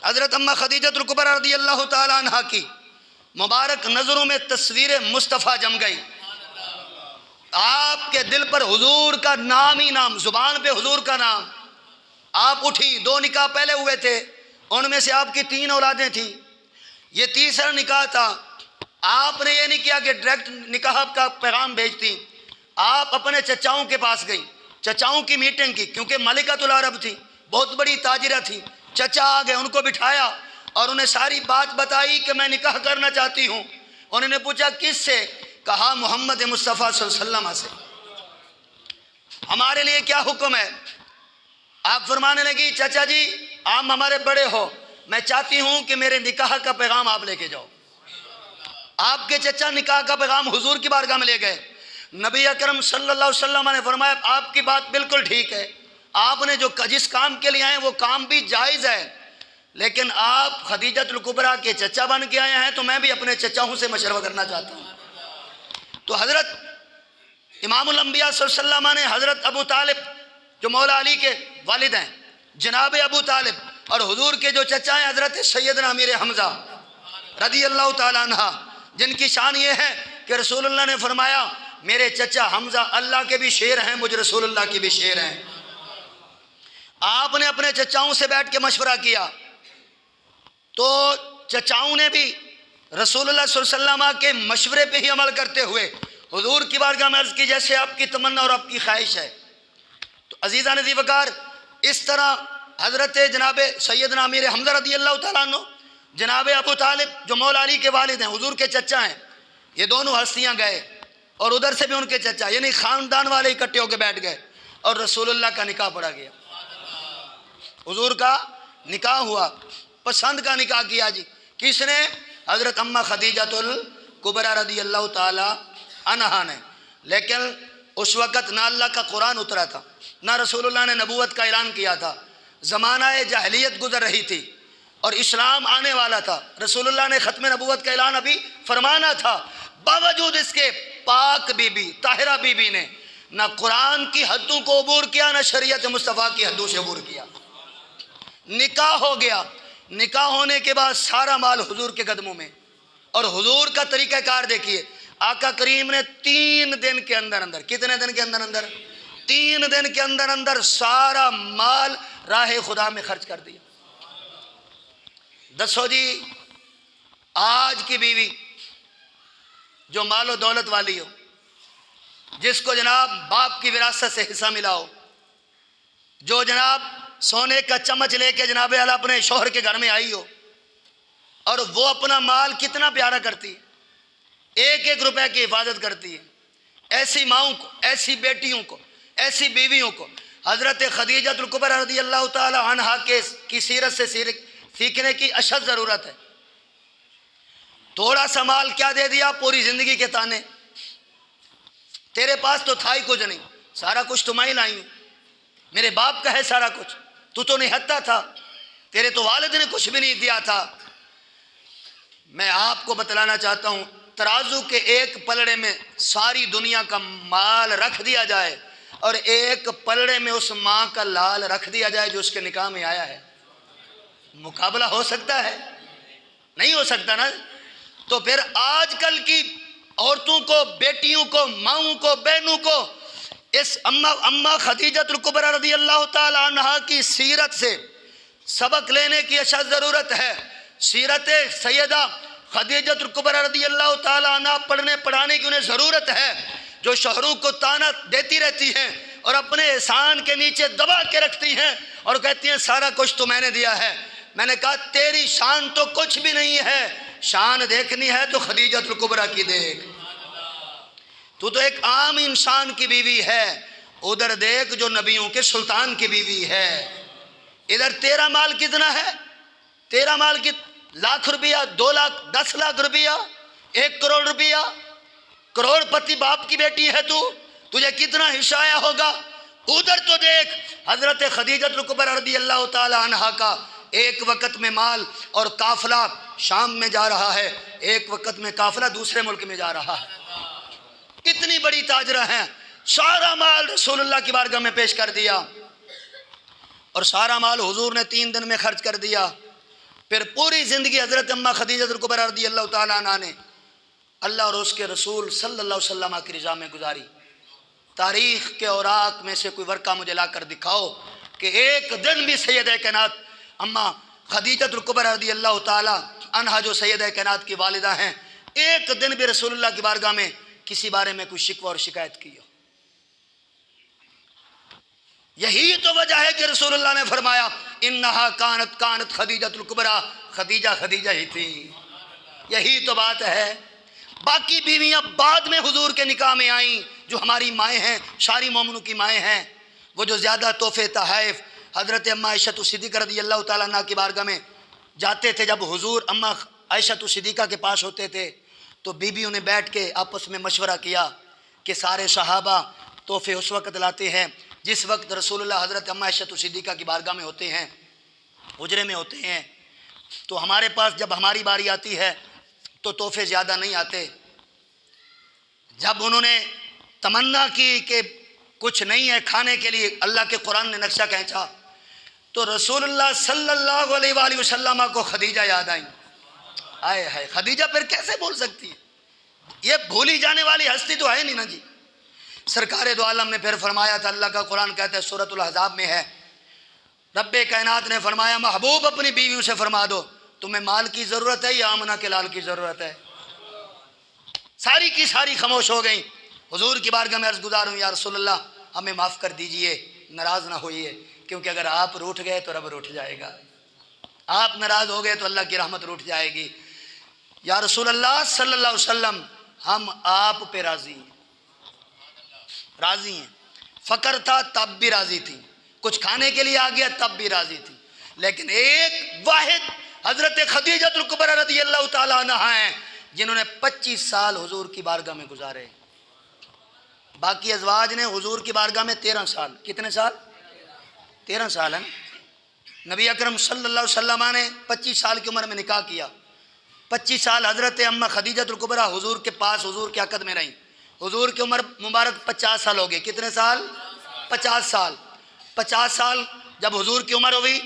حضرت اماں خدیجۃ الکبریٰ رضی اللہ تعالیٰ عنہ کی مبارک نظروں میں تصویر مصطفیٰ جم گئی. آپ کے دل پر حضور کا نام ہی نام، زبان پہ حضور کا نام. آپ اٹھی، 2 نکاح پہلے ہوئے تھے، ان میں سے آپ کی 3 اولادیں تھیں، یہ تیسرا نکاح تھا. آپ نے یہ نہیں کیا کہ ڈائریکٹ نکاح کا پیغام بھیجتی، آپ اپنے چچاؤں کے پاس گئی، چچاؤں کی میٹنگ کی، کیونکہ ملکۃ العرب تھی، بہت بڑی تاجرہ تھی. چچا آ گئے، ان کو بٹھایا اور انہیں ساری بات بتائی کہ میں نکاح کرنا چاہتی ہوں. انہوں نے پوچھا کس سے؟ کہا محمد مصطفیٰ صلی اللہ علیہ وسلم سے. ہمارے لیے کیا حکم ہے؟ آپ فرمانے لگی چچا جی آپ ہمارے بڑے ہو، میں چاہتی ہوں کہ میرے نکاح کا پیغام آپ لے کے جاؤ. آپ کے چچا نکاح کا پیغام حضور کی بارگاہ میں لے گئے. نبی اکرم صلی اللہ علیہ وسلم نے فرمایا آپ کی بات بالکل ٹھیک ہے، آپ نے جو جس کام کے لیے آئے وہ کام بھی جائز ہے، لیکن آپ خدیجۃ الکبریٰ کے چچا بن کے آئے ہیں تو میں بھی اپنے چچاؤں سے مشورہ کرنا چاہتا ہوں. تو حضرت امام الانبیاء صلی اللہ علیہ وسلم نے حضرت ابو طالب جو مولا علی کے والد ہیں، جناب ابو طالب، اور حضور کے جو چچا ہیں حضرت سیدنا امیر حمزہ رضی اللہ تعالیٰ عنہ، جن کی شان یہ ہے کہ رسول اللہ نے فرمایا میرے چچا حمزہ اللہ کے بھی شیر ہیں، مجھ رسول اللہ کی بھی شیر ہیں. آپ نے اپنے چچاؤں سے بیٹھ کے مشورہ کیا تو چچاؤں نے بھی رسول اللہ صلی اللہ علیہ وسلم کے مشورے پہ ہی عمل کرتے ہوئے حضور کی بارگاہ میں عرض کی جیسے آپ کی تمنا اور آپ کی خواہش ہے. تو عزیزان ذی وقار، اس طرح حضرت جناب سیدنا امیر حمزہ رضی اللہ تعالیٰ عنہ، جناب ابو طالب جو مولا علی کے والد ہیں، حضور کے چچا ہیں، یہ دونوں ہستیاں گئے اور ادھر سے بھی ان کے چچا، یعنی خاندان والے اکٹھے ہو کے بیٹھ گئے اور رسول اللہ کا نکاح پڑھا گیا. حضور کا نکاح ہوا، پسند کا نکاح کیا جی. کس نے؟ حضرت اماں خدیجۃ الکبریٰ رضی اللہ تعالی عنہا نے. لیکن اس وقت نہ اللہ کا قرآن اترا تھا، نہ رسول اللہ نے نبوت کا اعلان کیا تھا. زمانہ جاہلیت گزر رہی تھی اور اسلام آنے والا تھا. رسول اللہ نے ختم نبوت کا اعلان ابھی فرمانا تھا. باوجود اس کے پاک بی بی طاہرہ بی بی نے نہ قرآن کی حدوں کو عبور کیا، نہ شریعت مصطفیٰ کی حدوں سے عبور کیا. نکاح ہو گیا. نکاح ہونے کے بعد سارا مال حضور کے قدموں میں. اور حضور کا طریقہ کار دیکھیے، آقا کریم نے 3 دن کے اندر اندر، کتنے دن کے اندر اندر؟ 3 دن کے اندر اندر سارا مال راہ خدا میں خرچ کر دیا. دسو جی، آج کی بیوی جو مال و دولت والی ہو، جس کو جناب باپ کی وراثت سے حصہ ملا ہو، جو جناب سونے کا چمچ لے کے جناب اعلیٰ اپنے شوہر کے گھر میں آئی ہو، اور وہ اپنا مال کتنا پیارا کرتی ہے، 1-1 روپے کی حفاظت کرتی ہے. ایسی ماؤں کو، ایسی بیٹیوں کو، ایسی بیویوں کو حضرت خدیجۃ الکبریٰ رضی اللہ تعالی عنہا کی سیرت سے سیکھنے کی اشد ضرورت ہے. تھوڑا سا مال کیا دے دیا، پوری زندگی کے تانے. تیرے پاس تو تھا ہی کچھ نہیں، سارا کچھ تو میں ہی لائی ہوں، میرے باپ کا ہے سارا کچھ، تو نہتا تھا، تیرے تو والد نے کچھ بھی نہیں دیا تھا. میں آپ کو بتلانا چاہتا ہوں، ترازو کے ایک پلڑے میں ساری دنیا کا مال رکھ دیا جائے اور ایک پلڑے میں اس ماں کا لال رکھ دیا جائے جو اس کے نکاح میں آیا ہے، مقابلہ ہو سکتا ہے؟ نہیں ہو سکتا نا. تو پھر آج کل کی عورتوں کو، بیٹیوں کو، ماؤں کو، بہنوں کو اس اماں خدیجۃ الکبریٰ رضی اللہ تعالی عنہا کی سیرت سے سبق لینے کی اشد ضرورت ہے. سیرت سیدہ خدیجۃ الکبریٰ رضی اللہ تعالی عنہا پڑھنے پڑھانے کی انہیں ضرورت ہے، جو شوہروں کو طعنہ دیتی رہتی ہیں اور اپنے احسان کے نیچے دبا کے رکھتی ہیں اور کہتی ہیں سارا کچھ تو میں نے دیا ہے. میں نے کہا تیری شان تو کچھ بھی نہیں ہے، شان دیکھنی ہے تو خدیجۃ الکبریٰ کی دیکھ. تو ایک عام انسان کی بیوی ہے، ادھر دیکھ جو نبیوں کے سلطان کی بیوی ہے. ادھر تیرا مال کتنا ہے؟ تیرا مال لاکھ روپیہ، 2 لاکھ، 10 لاکھ روپیہ، 1 کروڑ روپیہ، کروڑ پتی باپ کی بیٹی ہے تو، تجھے کتنا حصہ آیا ہوگا؟ ادھر تو دیکھ حضرت خدیجۃ الکبریٰ رضی اللہ تعالی عنہا کا ایک وقت میں مال اور قافلہ شام میں جا رہا ہے، ایک وقت میں قافلہ دوسرے ملک میں جا رہا ہے. اتنی بڑی تاجرہ ہیں، سارا مال رسول اللہ کی بارگاہ میں پیش کر دیا اور سارا مال حضور نے 3 دن میں خرچ کر دیا. پھر پوری زندگی حضرت اماں خدیجہ کبریٰ رضی اللہ تعالیٰ عنہ نے اللہ اور اس کے رسول صلی اللہ علیہ وسلم کی رضا میں گزاری۔ تاریخ کے اوراق میں سے کوئی ورقہ مجھے لا کر دکھاؤ کہ ایک دن بھی سیدہ کائنات اماں خدیجہ کبریٰ رضی اللہ تعالیٰ عنہا جو سیدہ کائنات کی والدہ ہیں، ایک دن بھی رسول اللہ کی بارگاہ میں کسی بارے میں کوئی شکوہ اور شکایت کی ہو۔ یہی تو وجہ ہے کہ رسول اللہ نے فرمایا انہا کانت خدیجہ کبریٰ، خدیجہ ہی تھی۔ یہی تو بات ہے۔ باقی بیویاں بعد میں حضور کے نکاح میں آئیں، جو ہماری مائیں ہیں، ساری مومنوں کی مائیں ہیں، وہ جو زیادہ تحفے تحائف حضرت اماں عائشہ صدیقہ رضی اللہ تعالیٰ عنہ کی بارگاہ میں جاتے تھے۔ جب حضور اماں عائشہ صدیقہ کے پاس ہوتے تھے تو بیویوں نے بیٹھ کے آپس میں مشورہ کیا کہ سارے صحابہ تحفے اس وقت لاتے ہیں جس وقت رسول اللہ حضرت اماں عائشہ صدیقہ کی بارگاہ میں ہوتے ہیں، حجرے میں ہوتے ہیں، تو ہمارے پاس جب ہماری باری آتی ہے تو تحفے زیادہ نہیں آتے۔ جب انہوں نے تمنا کی کہ کچھ نہیں ہے کھانے کے لیے، اللہ کے قرآن نے نقشہ کھینچا تو رسول اللہ صلی اللہ علیہ وآلہ وسلم کو خدیجہ یاد آئیں۔ آئے ہائے، خدیجہ پھر کیسے بھول سکتی ہے؟ یہ بھولی جانے والی ہستی تو ہے نہیں نا جی۔ سرکار دو عالم نے پھر فرمایا تھا، اللہ کا قرآن کہتا ہے سورۃ الاحزاب میں ہے، رب کائنات نے فرمایا محبوب اپنی بیویوں سے فرما دو تمہیں مال کی ضرورت ہے یا آمنہ کے لال کی ضرورت ہے؟ ساری کی ساری خاموش ہو گئیں۔ حضور کی بارگاہ میں عرض گزار ہوں، یا رسول اللہ ہمیں معاف کر دیجئے، ناراض نہ ہوئیے، کیونکہ اگر آپ روٹھ گئے تو رب روٹھ جائے گا، آپ ناراض ہو گئے تو اللہ کی رحمت روٹھ جائے گی۔ یا رسول اللہ صلی اللہ علیہ وسلم ہم آپ پہ راضی ہیں، راضی ہیں۔ فقر تھا تب بھی راضی تھی، کچھ کھانے کے لیے آ گیا تب بھی راضی تھی، لیکن ایک واحد حضرت خدیجہ کبریٰ رضی اللہ تعالیٰ عنہ ہیں جنہوں نے 25 سال حضور کی بارگاہ میں گزارے۔ باقی ازواج نے حضور کی بارگاہ میں 13 سال، کتنے سال؟ 13 سال ہیں۔ نبی اکرم صلی اللہ علیہ وسلم نے 25 سال کی عمر میں نکاح کیا، 25 سال حضرت اماں خدیجہ کبریٰ حضور کے پاس حضور کے عقد میں رہیں۔ حضور کی عمر مبارک 50 سال ہو گئے، کتنے سال؟ 50 سال۔ 50 سال جب حضور کی عمر ہوئی،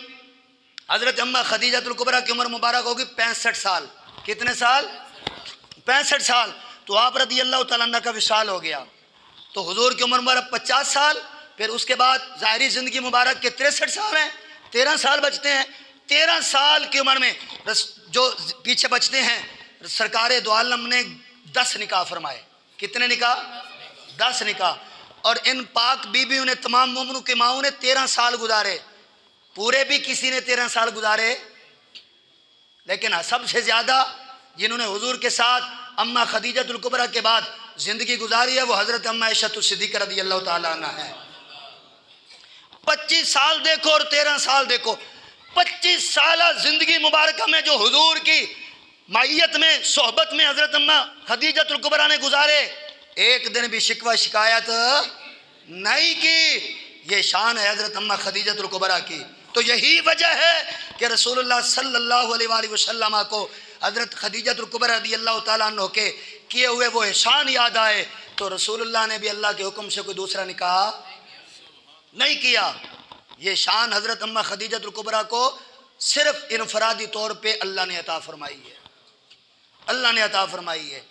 حضرت اماں خدیجہ کبریٰ کی عمر مبارک ہوگی 65 سال۔ کتنے سال؟ 65 سال۔ تو آپ رضی اللہ تعالیٰ عنہ کا وصال ہو گیا، تو حضور کی عمر مبارک 50 سال، پھر اس کے بعد ظاہری زندگی مبارک کے 63 سال ہیں، 13 سال بچتے ہیں۔ 13 سال کی عمر میں جو پیچھے بچتے ہیں، سرکار دو عالم نے 10 نکاح فرمائے۔ کتنے نکاح؟ 10 نکاح۔ اور ان پاک بیویوں نے، تمام مومنوں کے ماؤں نے 13 سال گزارے، پورے بھی کسی نے 13 سال گزارے، لیکن سب سے زیادہ جنہوں نے حضور کے ساتھ اماں خدیجہ کبریٰ کے بعد زندگی گزاری ہے وہ حضرت اماں عائشہ صدیقہ رضی اللہ تعالیٰ عنہ ہے۔ 25 سال دیکھو اور 13 سال دیکھو، 25 سالہ زندگی مبارکہ میں جو حضور کی معیت میں، صحبت میں حضرت اماں خدیجہ کبریٰ نے گزارے، ایک دن بھی شکوہ شکایت نہیں کی۔ یہ شان ہے حضرت اماں خدیجہ کبریٰ کی۔ تو یہی وجہ ہے کہ رسول اللہ صلی اللہ علیہ وآلہ وسلم کو حضرت خدیجہ کبریٰ رضی اللہ تعالیٰ عنہ کے کیے ہوئے وہ احسان یاد آئے، تو رسول اللہ نے بھی اللہ کے حکم سے کوئی دوسرا نکاح نہیں کیا۔ یہ شان حضرت اماں خدیجہ کبریٰ کو صرف انفرادی طور پہ اللہ نے عطا فرمائی ہے، اللہ نے عطا فرمائی ہے۔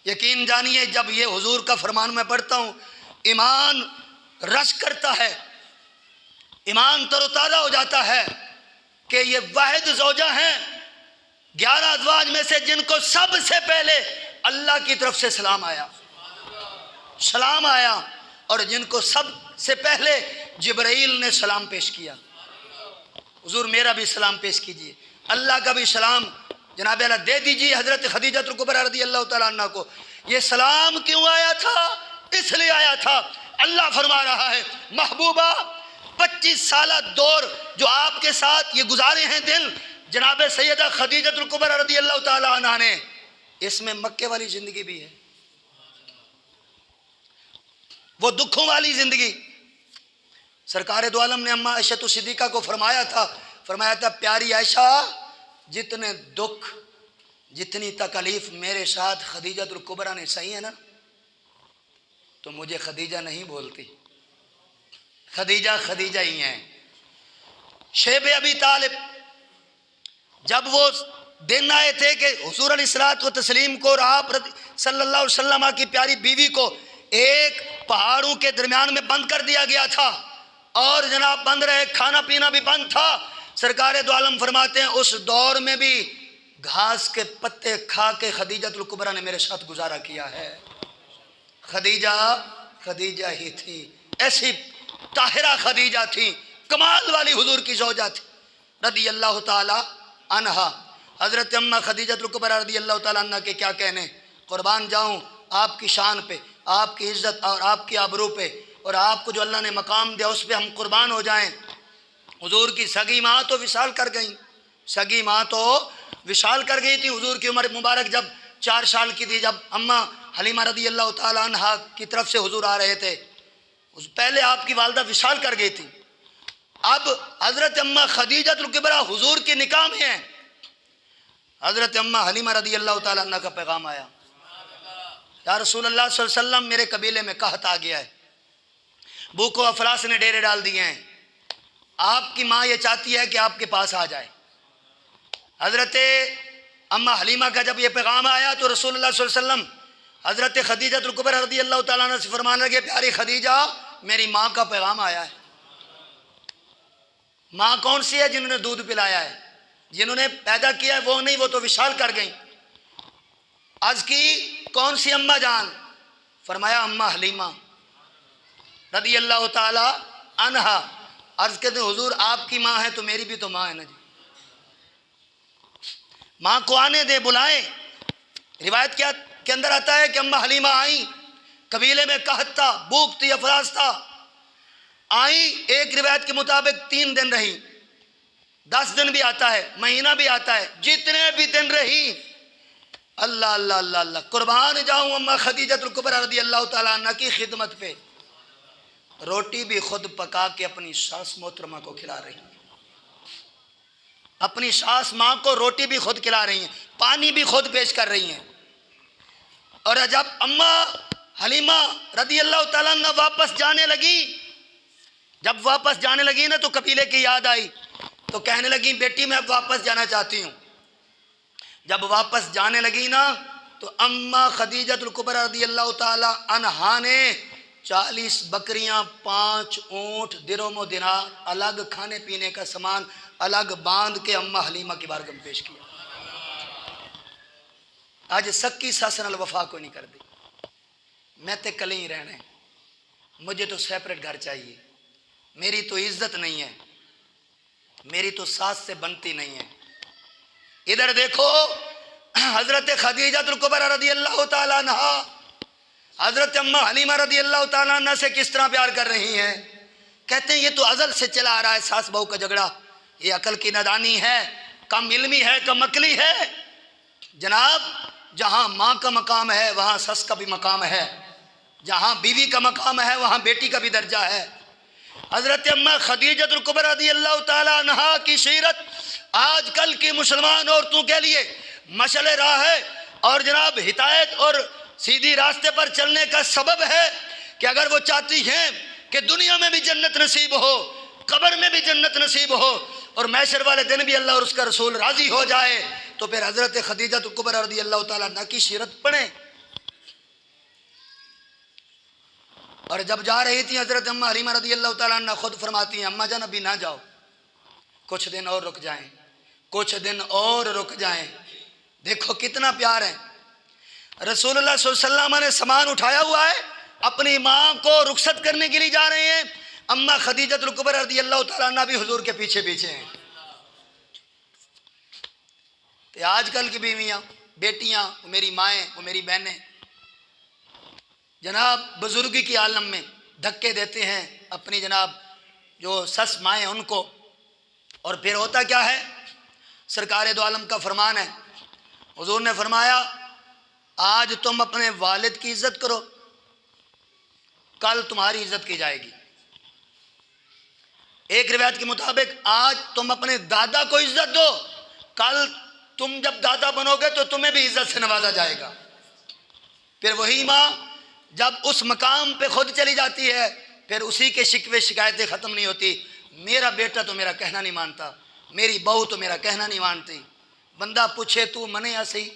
یقین جانیے جب یہ حضور کا فرمان میں پڑھتا ہوں، ایمان رش کرتا ہے، ایمان تر و تازہ ہو جاتا ہے کہ یہ واحد زوجہ ہیں 11 ازواج میں سے جن کو سب سے پہلے اللہ کی طرف سے سلام آیا، اور جن کو سب سے پہلے جبرائیل نے سلام پیش کیا۔ حضور میرا بھی سلام پیش کیجئے، اللہ کا بھی سلام جناب اللہ دے دیجئے حضرت خدیجہ کبریٰ رضی اللہ تعالیٰ عنہ کو۔ یہ سلام کیوں آیا تھا؟ اس لیے آیا تھا، اللہ فرما رہا ہے محبوبہ 25 سالہ دور جو آپ کے ساتھ یہ گزارے ہیں دن جناب سیدہ خدیجہ کبریٰ رضی اللہ تعالیٰ عنہ نے، اس میں مکے والی زندگی بھی ہے، وہ دکھوں والی زندگی۔ سرکار دو عالم نے اماں عائشہ صدیقہ کو فرمایا تھا پیاری عائشہ، جتنے دکھ جتنی تکلیف میرے ساتھ خدیجہ کبریٰ نے سہی ہے نا، تو مجھے خدیجہ نہیں بولتی، خدیجہ ہی ہیں۔ شیب ابی طالب جب وہ دن آئے تھے کہ حضور علیہ الصلوۃ والتسلیم کو اور آپ صلی اللہ علیہ وسلم کی پیاری بیوی کو ایک پہاڑوں کے درمیان میں بند کر دیا گیا تھا اور جناب بند رہے، کھانا پینا بھی بند تھا، سرکار دو عالم فرماتے ہیں اس دور میں بھی گھاس کے پتے کھا کے خدیجۃ الکبریٰ نے میرے ساتھ گزارا کیا ہے۔ خدیجہ ہی تھی، ایسی طاہرہ خدیجہ تھی، کمال والی حضور کی زوجہ تھی رضی اللہ تعالی عنہا۔ حضرت امہ خدیجۃ الکبریٰ رضی اللہ تعالی عنہ کے کیا کہنے، قربان جاؤں آپ کی شان پہ، آپ کی عزت اور آپ کی آبرو پہ، اور آپ کو جو اللہ نے مقام دیا اس پہ ہم قربان ہو جائیں۔ حضور کی سگی ماں تو وصال کر گئیں، سگی ماں تو وصال کر گئی تھی۔ حضور کی عمر مبارک جب 4 سال کی تھی، جب اماں حلیمہ رضی اللہ تعالی عنہا کی طرف سے حضور آ رہے تھے، پہلے آپ کی والدہ وصال کر گئی تھی۔ اب حضرت اماں خدیجۃ الکبریٰ حضور کی نکاح میں ہیں، حضرت اماں حلیمہ رضی اللہ تعالی عنہ کا پیغام آیا، یا رسول اللہ صلی اللہ علیہ وسلم میرے قبیلے میں قحط آ گیا ہے، بھوک و افلاس نے ڈیرے ڈال دیے ہیں، آپ کی ماں یہ چاہتی ہے کہ آپ کے پاس آ جائے۔ حضرت اماں حلیمہ کا جب یہ پیغام آیا تو رسول اللہ صلی اللہ علیہ وسلم حضرت خدیجۃ الکبریٰ رضی اللہ تعالیٰ عنہ سے فرمانے لگے، پیاری خدیجہ میری ماں کا پیغام آیا ہے۔ ماں کون سی ہے؟ جنہوں نے دودھ پلایا ہے، جنہوں نے پیدا کیا ہے، وہ نہیں، وہ تو وصال کر گئیں۔ عرض کی کون سی اماں جان؟ فرمایا اماں حلیمہ رضی اللہ تعالی عنہا۔ عرض کہتے ہیں حضور آپ کی ماں ہے تو میری بھی تو ماں ہے نا جی، ماں کو آنے دے، بلائیں۔ روایت کیا کے اندر آتا ہے کہ اماں حلیمہ آئیں، قبیلے میں قحط تھا، بھوک تھی، افلاس تھا، آئیں، ایک روایت کے مطابق 3 دن رہی، 10 دن بھی آتا ہے، مہینہ بھی آتا ہے، جتنے بھی دن رہی، اللہ اللہ اللہ اللہ، قربان جاؤں اماں خدیجۃ الکبریٰ رضی اللہ تعالیٰ عنہ کی خدمت پہ، روٹی بھی خود پکا کے اپنی ساس محترمہ کو کھلا رہی ہیں، اپنی ساس ماں کو روٹی بھی خود کھلا رہی ہیں، پانی بھی خود پیش کر رہی ہیں۔ اور جب اماں حلیمہ رضی اللہ تعالیٰ عنہ واپس جانے لگی، جب واپس جانے لگی نا تو قبیلے کی یاد آئی، تو کہنے لگی بیٹی میں اب واپس جانا چاہتی ہوں۔ جب واپس جانے لگی نا تو اماں خدیجۃ الکبریٰ رضی اللہ تعالی عنہا نے 40 بکریاں، 5 اونٹ، درہم و دینار، الگ کھانے پینے کا سامان الگ باندھ کے اماں حلیمہ کی بارگاہ میں پیش کیا۔ آج سکی ساس نال وفا کوئی نہیں کر دی، میں تے کلے ہی رہنا ہے، مجھے تو سیپریٹ گھر چاہیے، میری تو عزت نہیں ہے، میری تو ساس سے بنتی نہیں ہے۔ ادھر دیکھو حضرت خدیجۃ الکبریٰ رضی اللہ تعالیٰ عنہ حضرت اماں حلیمہ رضی اللہ تعالیٰ عنہ سے کس طرح پیار کر رہی ہیں۔ کہتے ہیں یہ تو ازل سے چلا آ رہا ہے ساس بہو کا جھگڑا، یہ عقل کی نادانی ہے، کم علمی ہے، کم عقلی ہے۔ جناب جہاں ماں کا مقام ہے وہاں سس کا بھی مقام ہے، جہاں بیوی کا مقام ہے وہاں بیٹی کا بھی درجہ ہے۔ حضرت اماں خدیجۃ الکبریٰ رضی اللہ تعالی عنہا کی سیرت آج کل کی مسلمان عورتوں کے لیے مشعل راہ ہے اور جناب ہدایت اور سیدھی راستے پر چلنے کا سبب ہے کہ اگر وہ چاہتی ہیں کہ دنیا میں بھی جنت نصیب ہو، قبر میں بھی جنت نصیب ہو اور محشر والے دن بھی اللہ اور اس کا رسول راضی ہو جائے، تو پھر حضرت خدیجۃ الکبریٰ رضی اللہ تعالیٰ عنہ کی سیرت پڑھیں۔ اور جب جا رہی تھی حضرت اماں حلیمہ رضی اللہ تعالیٰ عنہ خود فرماتی ہیں اماں جان ابھی نہ جاؤ، کچھ دن اور رک جائیں، کچھ دن اور رک جائیں۔ دیکھو کتنا پیار ہے، رسول اللہ صلی اللہ علیہ وسلم نے سامان اٹھایا ہوا ہے، اپنی ماں کو رخصت کرنے کے لیے جا رہے ہیں، اماں خدیجۃ الکبریٰ رضی اللہ تعالیٰ عنہ بھی حضور کے پیچھے پیچھے ہیں۔ تو آج کل کی بیویاں، بیٹیاں، وہ میری مائیں، وہ میری بہنیں، جناب بزرگی کی عالم میں دھکے دیتے ہیں اپنی جناب جو سس مائیں ان کو، اور پھر ہوتا کیا ہے، سرکار دو عالم کا فرمان ہے، حضور نے فرمایا آج تم اپنے والد کی عزت کرو، کل تمہاری عزت کی جائے گی۔ ایک روایت کے مطابق آج تم اپنے دادا کو عزت دو، کل تم جب دادا بنو گے تو تمہیں بھی عزت سے نوازا جائے گا۔ پھر وہی ماں جب اس مقام پہ خود چلی جاتی ہے پھر اسی کے شکوے شکایتیں ختم نہیں ہوتی، میرا بیٹا تو میرا کہنا نہیں مانتا، میری بہو تو میرا کہنا نہیں مانتی، بندہ پوچھے تو منے یا صحیح؟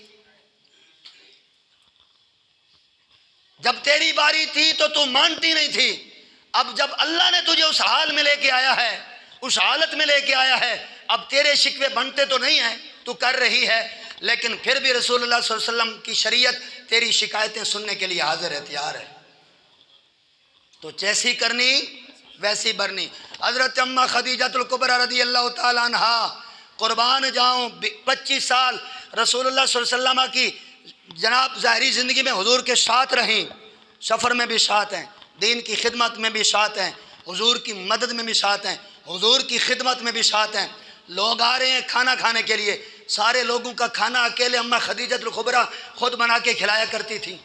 جب تیری باری تھی تو مانتی نہیں تھی، اب جب اللہ نے تجھے اس حال میں لے کے آیا ہے، اس حالت میں لے کے آیا ہے، اب تیرے شکوے بنتے تو نہیں ہیں، تو کر رہی ہے، لیکن پھر بھی رسول اللہ صلی اللہ علیہ وسلم کی شریعت تیری شکایتیں سننے کے لیے حاضر ہے، تیار ہے، تو جیسی کرنی ویسی برنی۔ حضرت اماں خدیجۃ الکبریٰ رضی اللہ تعالیٰ عنہا قربان جاؤں 25 سال رسول اللہ صلی اللہ علیہ وسلم کی جناب ظاہری زندگی میں حضور کے ساتھ رہیں، سفر میں بھی ساتھ ہیں، دین کی خدمت میں بھی ساتھ ہیں، حضور کی مدد میں بھی ساتھ ہیں، حضور کی خدمت میں بھی ساتھ ہیں۔ لوگ آ رہے ہیں کھانا کھانے کے لیے، سارے لوگوں کا کھانا اکیلے اماں خدیجۃ الکبریٰ خود بنا کے کھلایا کرتی تھی،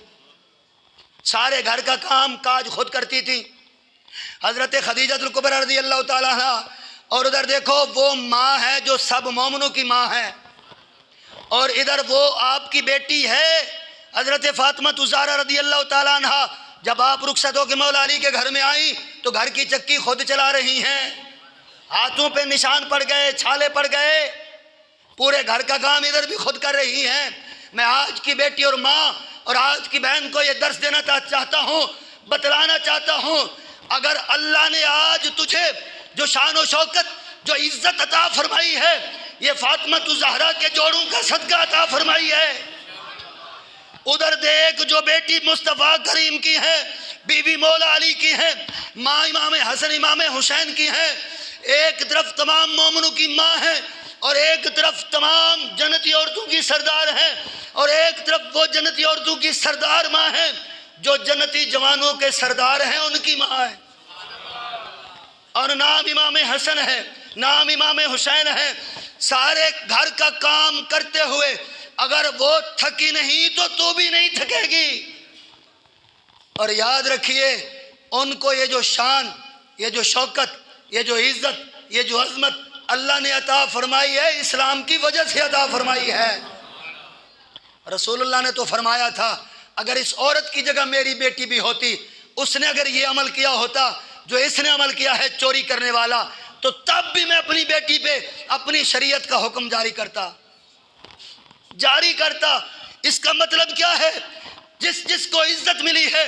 سارے گھر کا کام کاج خود کرتی تھی حضرت خدیجۃ الکبریٰ رضی اللہ تعالیٰ عنہا۔ اور ادھر دیکھو وہ ماں ہے جو سب مومنوں کی ماں ہے، اور ادھر وہ آپ کی بیٹی ہے حضرت فاطمہ الزہرا رضی اللہ تعالیٰ عنہا۔ جب آپ رخصت ہو کے مولا علی کے گھر میں آئیں تو گھر کی چکی خود چلا رہی ہیں، ہاتھوں پہ نشان پڑ گئے، چھالے پڑ گئے، پورے گھر کا کام ادھر بھی خود کر رہی ہیں۔ میں آج کی بیٹی اور ماں اور آج کی بہن کو یہ درس دینا چاہتا ہوں، بتلانا چاہتا ہوں، اگر اللہ نے آج تجھے جو شان و شوکت، جو عزت عطا فرمائی ہے، یہ فاطمہ الزہرا کے جوڑوں کا صدقہ عطا فرمائی ہے۔ ادھر دیکھ جو بیٹی مصطفیٰ کریم کی ہے، بیوی مولا علی کی ہے، ماں امام حسن امام حسین کی ہے، ایک طرف تمام مومنوں کی ماں ہے اور ایک طرف تمام جنتی عورتوں کی سردار ہے، اور ایک طرف وہ جنتی عورتوں کی سردار ماں ہے جو جنتی جوانوں کے سردار ہیں، ان کی ماں ہے، اور نام امام حسن ہے، نام امام حسین ہے۔ سارے گھر کا کام کرتے ہوئے اگر وہ تھکی نہیں تو بھی نہیں تھکے گی۔ اور یاد رکھیے ان کو یہ جو شان، یہ جو شوکت، یہ جو عزت، یہ جو عظمت اللہ نے عطا فرمائی ہے، اسلام کی وجہ سے عطا فرمائی ہے۔ رسول اللہ نے تو فرمایا تھا اگر اس عورت کی جگہ میری بیٹی بھی ہوتی، اس نے اگر یہ عمل کیا ہوتا جو اس نے عمل کیا ہے، چوری کرنے والا، تو تب بھی میں اپنی بیٹی پہ اپنی شریعت کا حکم جاری کرتا۔ اس کا مطلب کیا ہے؟ جس کو عزت ملی ہے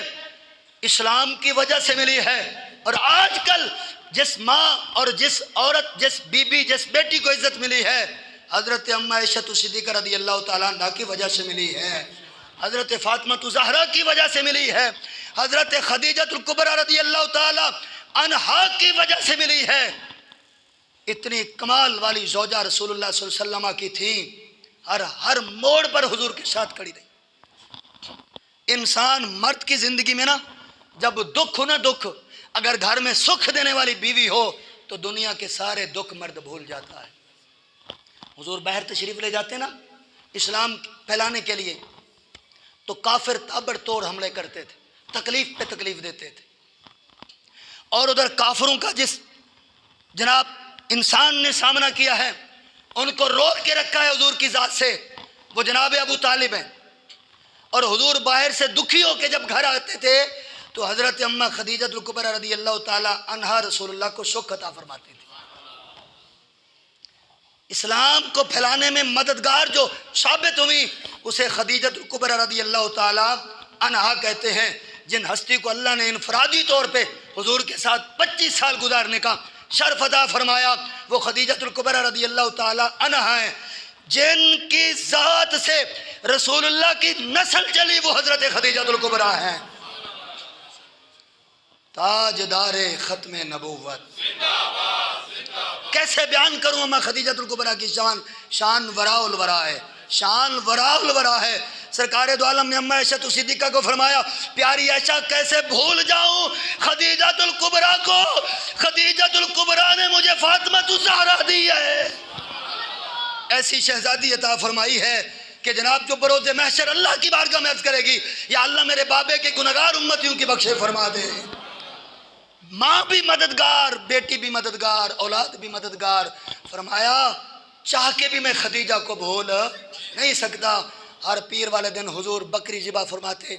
اسلام کی وجہ سے ملی ہے، اور آج کل جس ماں اور جس عورت، جس بی بی، جس بیٹی کو عزت ملی ہے، حضرت اماں عائشہ صدیقہ رضی اللہ تعالیٰ عنہا کی وجہ سے ملی ہے، حضرت فاطمہ الزہرا کی وجہ سے ملی ہے، حضرت خدیجۃ الکبریٰ رضی اللہ تعالیٰ عنہا کی وجہ سے ملی ہے۔ اتنی کمال والی زوجہ رسول اللہ صلی اللہ علیہ وسلم کی تھی، ہر موڑ پر حضور کے ساتھ کھڑی رہی۔ انسان مرد کی زندگی میں نا جب دکھ ہو نا دکھ، اگر گھر میں سکھ دینے والی بیوی ہو تو دنیا کے سارے دکھ مرد بھول جاتا ہے۔ حضور باہر تشریف لے جاتے نا اسلام پھیلانے کے لیے، تو کافر تابڑ توڑ حملے کرتے تھے، تکلیف پہ تکلیف دیتے تھے، اور ادھر کافروں کا جس جناب انسان نے سامنا کیا ہے، ان کو روک کے رکھا ہے حضور کی ذات سے، وہ جناب ابو طالب ہیں۔ اور حضور باہر سے دکھی ہو کے جب گھر آتے تھے تو حضرت اماں خدیجۃ الکبریٰ رضی اللہ تعالی عنہا رسول اللہ کو سکھ عطا فرماتی تھی۔ اسلام کو پھیلانے میں مددگار جو ثابت ہوئی اسے خدیجۃ الکبریٰ رضی اللہ تعالی عنہا کہتے ہیں، جن ہستی کو اللہ نے انفرادی طور پہ حضور کے ساتھ 25 سال گزارنے کا شرف عطا فرمایا، وہ خدیجۃ الکبریٰ رضی اللہ تعالی عنہا ہیں۔ جن کی ذات سے رسول اللہ کی نسل چلی وہ حضرت خدیجۃ الکبریٰ ہیں، تاجدار ختم نبوت۔ کیسے بیان کروں میں خدیجۃ الکبریٰ کی شان وراء الورا ہے، شان وراء الورا ہے۔ سرکار دو عالم نے اماں عائشہ صدیقہ کو فرمایا، پیاری عائشہ کیسے بھول جاؤں خدیجۃ الکبریٰ کو، خدیجۃ الکبریٰ نے مجھے فاطمہ الزہرا دی ہے، ایسی شہزادی عطا فرمائی ہے کہ جناب جو بروز محشر اللہ کی بارگاہ میں عرض کرے گی، یا اللہ میرے بابے کے گنہگار امتیوں کی بخشے فرما دے۔ ماں بھی مددگار، بیٹی بھی مددگار، اولاد بھی مددگار۔ فرمایا چاہ کے بھی میں خدیجہ کو بھول نہیں سکتا۔ ہر پیر والے دن حضور بکری ذبح فرماتے،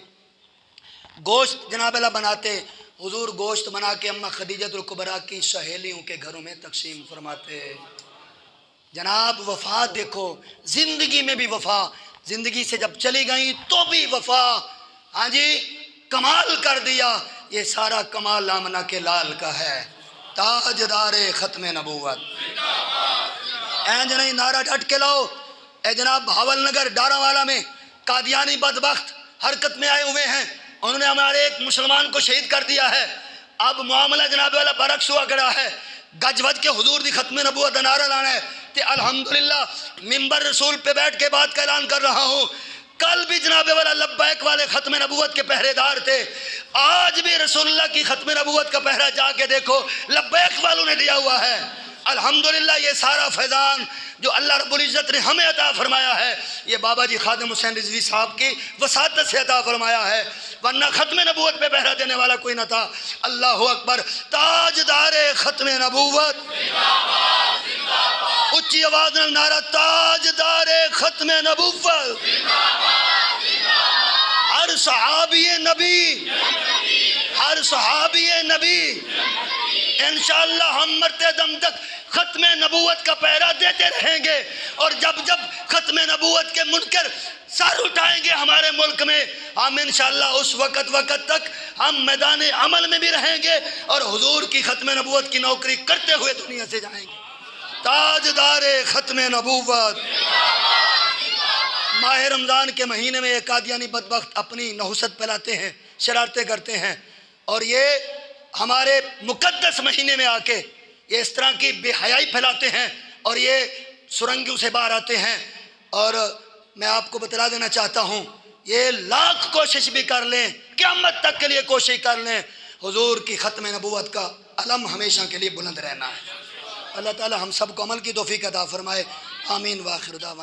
گوشت جناب اللہ بناتے، حضور گوشت بنا کے اماں خدیجۃ الکبریٰ کی سہیلیوں کے گھروں میں تقسیم فرماتے۔ جناب وفا دیکھو، زندگی میں بھی وفا، زندگی سے جب چلی گئی تو بھی وفا، ہاں جی کمال کر دیا۔ یہ سارا کمال آمنہ کے لال کا ہے، تاجدار ختم نبوت۔ اے جنہیں نعرہ ڈٹ کے لاؤ۔ اے جناب بھاول نگر ڈارا والا میں قادیانی بدبخت حرکت میں آئے ہوئے ہیں، انہوں نے ہمارے ایک مسلمان کو شہید کر دیا ہے۔ اب معاملہ جناب والا برعکس ہوا کرا ہے، گج وج کے حضور دی ختم نبوت نعرہ لانا ہے کہ الحمدللہ منبر رسول پہ بیٹھ کے بات کا اعلان کر رہا ہوں، کل بھی جناب والا لبیک والے ختم نبوت کے پہرے دار تھے، آج بھی رسول اللہ کی ختم نبوت کا پہرا جا کے دیکھو لبیک والوں نے دیا ہوا ہے۔ الحمدللہ یہ سارا فیضان جو اللہ رب العزت نے ہمیں عطا فرمایا ہے، یہ بابا جی خادم حسین رضوی صاحب کی وساطت سے عطا فرمایا ہے، ورنہ ختم نبوت پہ پہرا دینے والا کوئی نہ تھا۔ اللہ اکبر، تاجدار ختم نبوت، اچھی آواز میں نعرہ تاجدار ختم نبوت، ہر صحابی نبی، ہر صحابی نبی، انشاءاللہ ہم مرتے دم تک ختم نبوت کا پہرا دیتے رہیں گے، اور جب جب ختم نبوت کے منکر سر اٹھائیں گے ہمارے ملک میں، ہم انشاءاللہ اس وقت تک ہم میدان عمل میں بھی رہیں گے اور حضور کی ختم نبوت کی نوکری کرتے ہوئے دنیا سے جائیں گے۔ تاجدار ختم نبوت۔ ماہ رمضان کے مہینے میں یہ قادیانی بدبخت اپنی نحوست پھیلاتے ہیں، شرارتیں کرتے ہیں، اور یہ ہمارے مقدس مہینے میں آ کے یہ اس طرح کی بے حیائی پھیلاتے ہیں اور یہ سرنگوں سے باہر آتے ہیں۔ اور میں آپ کو بتلا دینا چاہتا ہوں، یہ لاکھ کوشش بھی کر لیں، قیامت تک کے لیے کوشش کر لیں، حضور کی ختم نبوت کا علم ہمیشہ کے لیے بلند رہنا ہے۔ اللہ تعالی ہم سب کو عمل کی توفیق عطا فرمائے، آمین۔ وآخر دعوانا